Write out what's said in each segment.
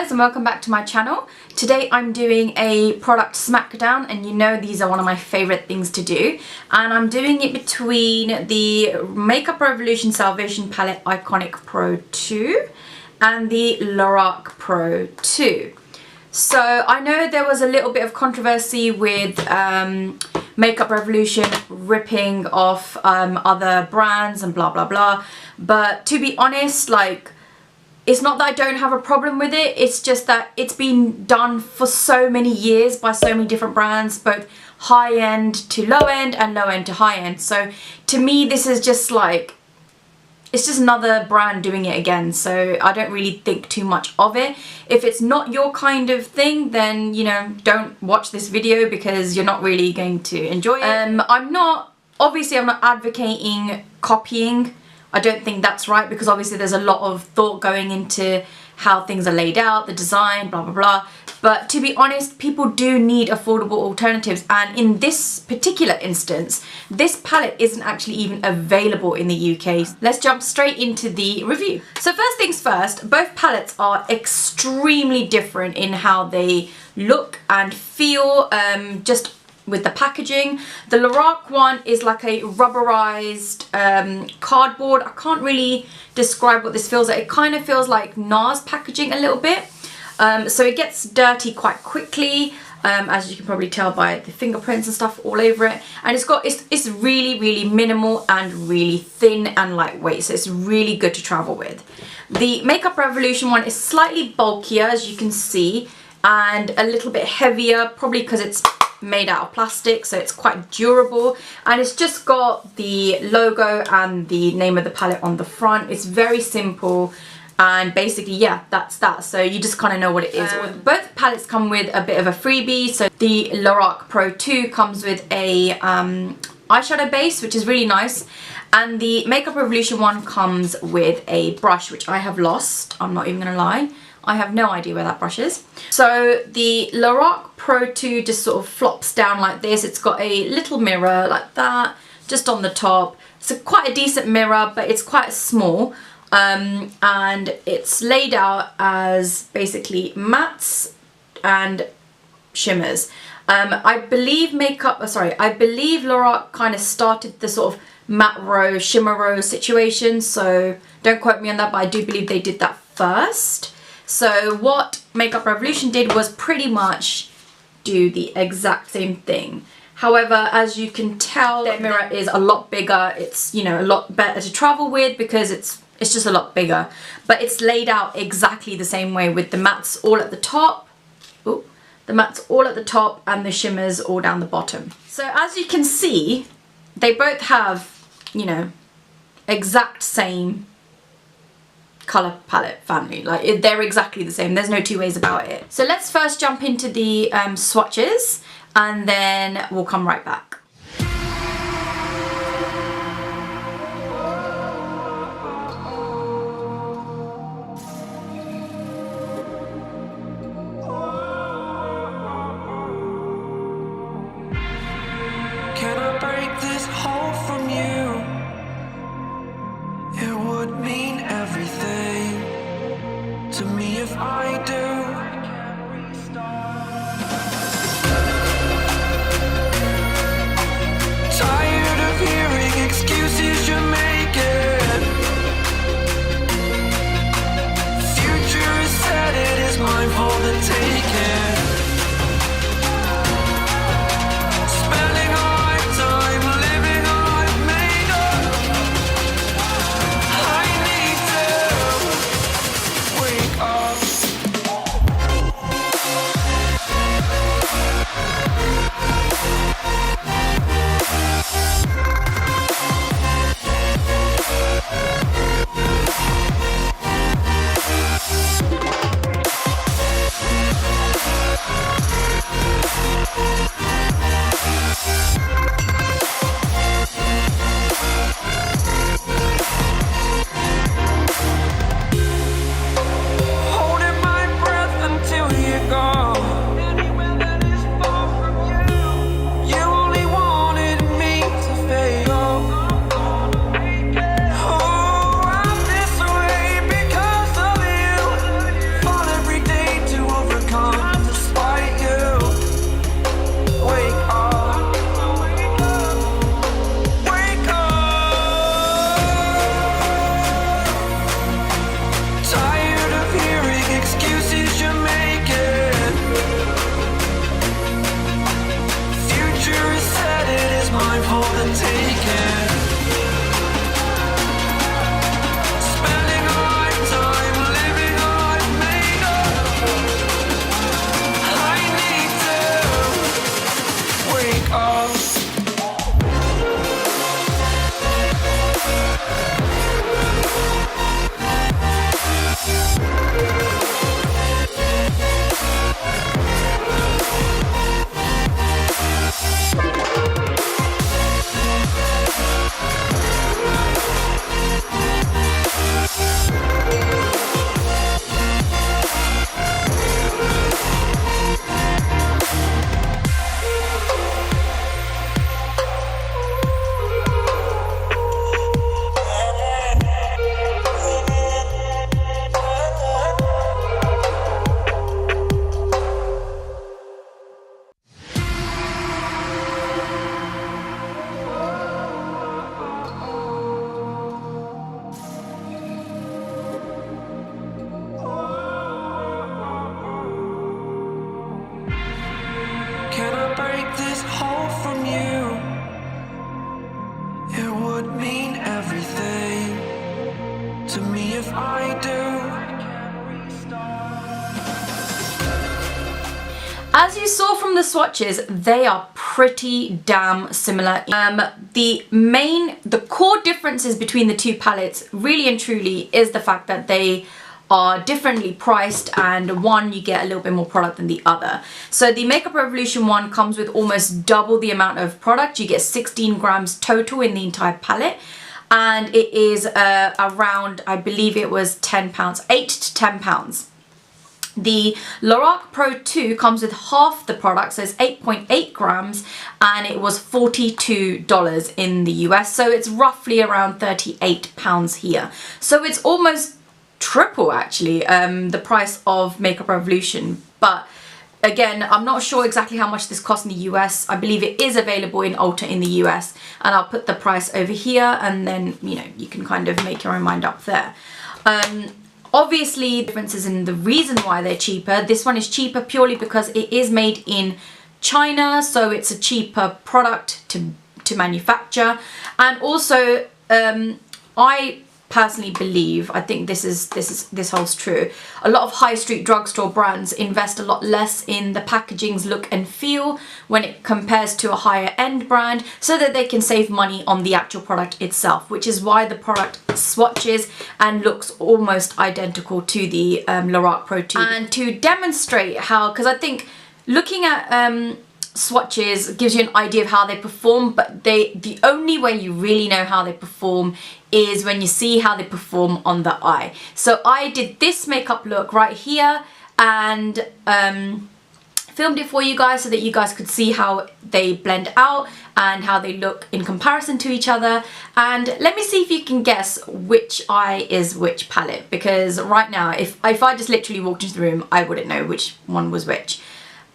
guys, and welcome back to my channel. Today I'm doing a product smackdown, and you know these are one of my favorite things to do, and I'm doing it between the Makeup Revolution Salvation Palette Iconic Pro 2 and the Lorac Pro 2. So I know there was a little bit of controversy with Makeup Revolution ripping off other brands and blah blah blah, but to be honest, like, it's not that I don't have a problem with it, it's just that it's been done for so many years by so many different brands, both high-end to low-end and low-end to high-end. So to me this is just like, it's just another brand doing it again, so I don't really think too much of it. If it's not your kind of thing, then, you know, don't watch this video because you're not really going to enjoy it. I'm not advocating copying. I don't think that's right, because obviously there's a lot of thought going into how things are laid out, the design, blah blah blah. But to be honest, people do need affordable alternatives, and in this particular instance, this palette isn't actually even available in the UK. Let's jump straight into the review. So first things first, both palettes are extremely different in how they look and feel, just with the packaging. The Lorac one is like a rubberized cardboard. I can't really describe what this feels like. It kind of feels like NARS packaging a little bit. So it gets dirty quite quickly, as you can probably tell by the fingerprints and stuff all over it. And it's really minimal and really thin and lightweight, so it's really good to travel with. The Makeup Revolution one is slightly bulkier, as you can see, and a little bit heavier, probably because it's made out of plastic, so it's quite durable, and it's just got the logo and the name of the palette on the front. It's very simple, and basically, yeah, that's that. So you just kind of know what it is. Both palettes come with a bit of a freebie. So the Lorac Pro 2 comes with a eyeshadow base, which is really nice, and the Makeup Revolution one comes with a brush, which I have lost. I'm not even gonna lie, I have no idea where that brush is. So the Lorac Pro 2 just sort of flops down like this. It's got a little mirror like that, just on the top. It's quite a decent mirror, but it's quite small. And it's laid out as basically mattes and shimmers. I believe Lorac kind of started the sort of matte row, shimmer row situation, so don't quote me on that, but I do believe they did that first. So what Makeup Revolution did was pretty much do the exact same thing. However, as you can tell, their mirror is a lot bigger. It's, you know, a lot better to travel with because it's just a lot bigger. But it's laid out exactly the same way, with the mattes all at the top. Ooh, the mattes all at the top and the shimmers all down the bottom. So as you can see, they both have, you know, exact same color palette family. Like, they're exactly the same. There's no two ways about it. So let's first jump into the swatches, and then we'll come right back. Can I break this hold from you? It would mean everything to me if I do. take it. Spending all my time living all I've made up. I need to wake up. Can I break this hold from you? It would mean everything to me if I do. As you saw from the swatches, they are pretty damn similar. The core differences between the two palettes really and truly is the fact that they are differently priced, and one you get a little bit more product than the other. So the Makeup Revolution one comes with almost double the amount of product. You get 16 grams total in the entire palette, and it is around, I believe it was £10, 8 to 10 pounds. The Lorac Pro 2 comes with half the product, so it's 8.8 grams, and it was $42 in the US, so it's roughly around £38 here. So it's almost triple actually the price of Makeup Revolution. But again, I'm not sure exactly how much this costs in the US. I believe it is available in Ulta in the US, and I'll put the price over here, and then you know you can kind of make your own mind up there. Obviously differences in the reason why they're cheaper. This one is cheaper purely because it is made in China, so it's a cheaper product to manufacture. And also I personally believe, I think this holds true, a lot of high street drugstore brands invest a lot less in the packaging's look and feel when it compares to a higher end brand, so that they can save money on the actual product itself, which is why the product swatches and looks almost identical to the Lorac Pro 2. And to demonstrate how, because I think looking at swatches gives you an idea of how they perform, but the only way you really know how they perform is when you see how they perform on the eye. So I did this makeup look right here and filmed it for you guys so that you guys could see how they blend out and how they look in comparison to each other. And let me see if you can guess which eye is which palette, because right now if I just literally walked into the room, I wouldn't know which one was which.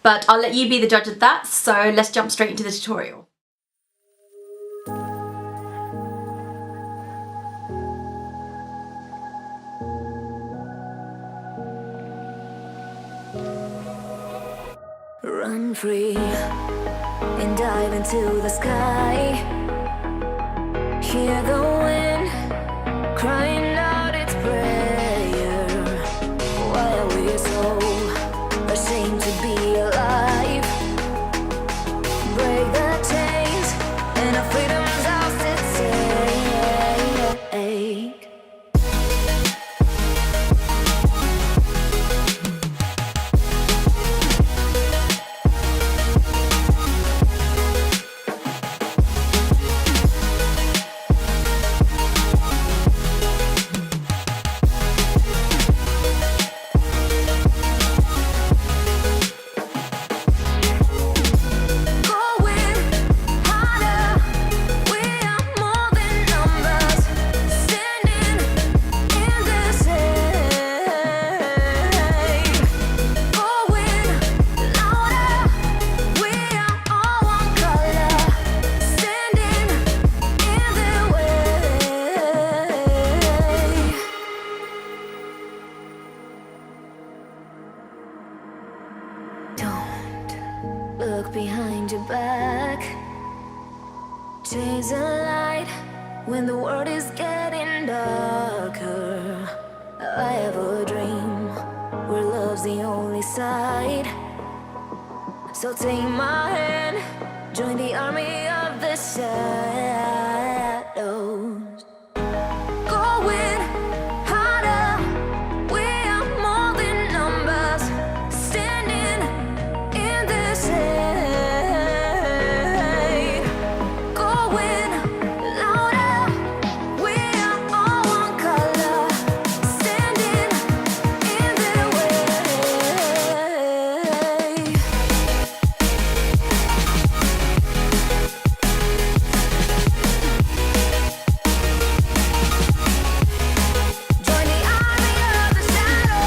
But I'll let you be the judge of that, so let's jump straight into the tutorial. Run free and dive into the sky. Hear the wind crying out its prayer. Why are we so ashamed to be alive? Break the chains and our freedom's ours to take. chase a light when the world is getting darker. I have a dream where love's the only side. So take my hand, join the army of the shadows. Going harder, we are more than numbers, standing in the shade. Going louder, we are all one color, standing in the way. Join the army of the shadows. Join the army of the shadows.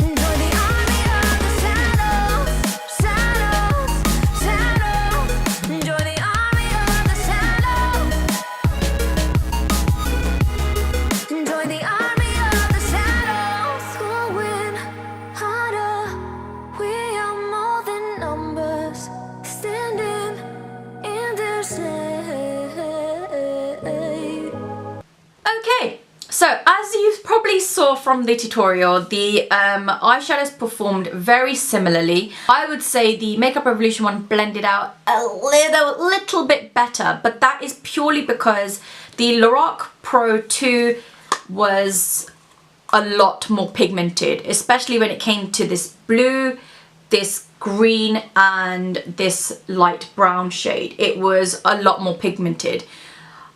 Join the army of the shadows. Shadows, shadows. Join the army of the shadows. Join the army of the shadows. Going harder, we are more than numbers, standing in their shade. Okay, so as you probably saw from the tutorial, the eyeshadows performed very similarly. I would say the Makeup Revolution one blended out a little bit better, but that is purely because the Lorac Pro 2 was a lot more pigmented, especially when it came to this blue, this green and this light brown shade. It was a lot more pigmented.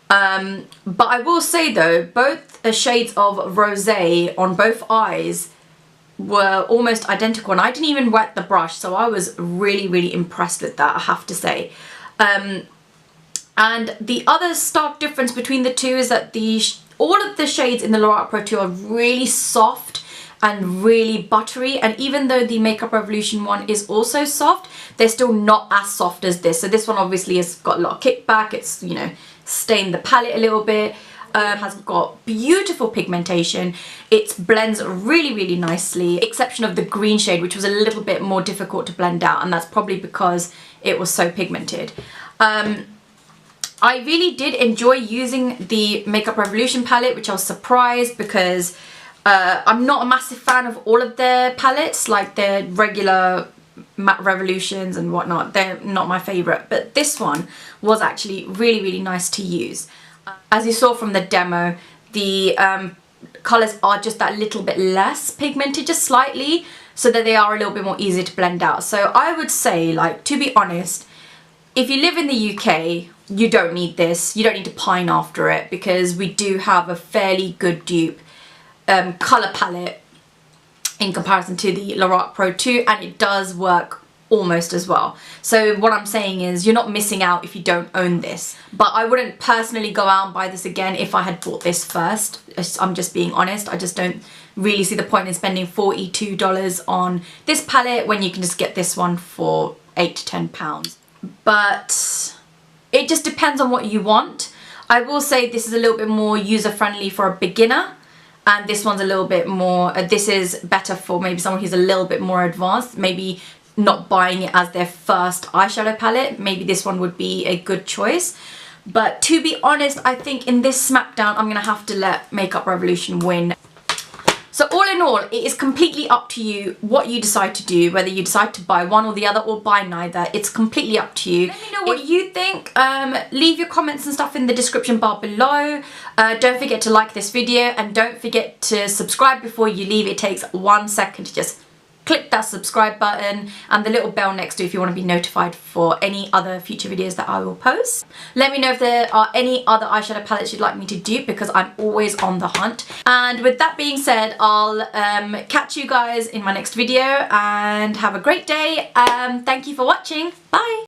But I will say though, both shades of rosé on both eyes were almost identical, and I didn't even wet the brush, so I was really impressed with that, I have to say. And the other stark difference between the two is that all of the shades in the Lorac Pro 2 are really soft and really buttery, and even though the Makeup Revolution one is also soft, they're still not as soft as this. So this one obviously has got a lot of kickback, it's, you know, stained the palette a little bit, has got beautiful pigmentation, it blends really nicely, exception of the green shade, which was a little bit more difficult to blend out, and that's probably because it was so pigmented. I really did enjoy using the Makeup Revolution palette, which I was surprised because I'm not a massive fan of all of their palettes, like their regular matte Revolutions and whatnot. They're not my favourite, but this one was actually really nice to use. As you saw from the demo, the colours are just that little bit less pigmented, just slightly, so that they are a little bit more easy to blend out. So I would say, like, to be honest, if you live in the UK, you don't need this. You don't need to pine after it, because we do have a fairly good dupe colour palette in comparison to the Lorac Pro 2, and it does work almost as well. So what I'm saying is you're not missing out if you don't own this, but I wouldn't personally go out and buy this again if I had bought this first. I'm just being honest. I just don't really see the point in spending $42 on this palette when you can just get this one for £8 to £10. But it just depends on what you want. I will say this is a little bit more user-friendly for a beginner, and this one's a little bit more, this is better for maybe someone who's a little bit more advanced, maybe not buying it as their first eyeshadow palette. Maybe this one would be a good choice. But to be honest, I think in this smackdown, I'm going to have to let Makeup Revolution win. So all in all, it is completely up to you what you decide to do, whether you decide to buy one or the other or buy neither. It's completely up to you. Let me know what you think. Leave your comments and stuff in the description bar below. Don't forget to like this video, and don't forget to subscribe before you leave. It takes 1 second to just click that subscribe button and the little bell next to it if you want to be notified for any other future videos that I will post. Let me know if there are any other eyeshadow palettes you'd like me to do, because I'm always on the hunt. And with that being said, I'll catch you guys in my next video, and have a great day. Thank you for watching. Bye!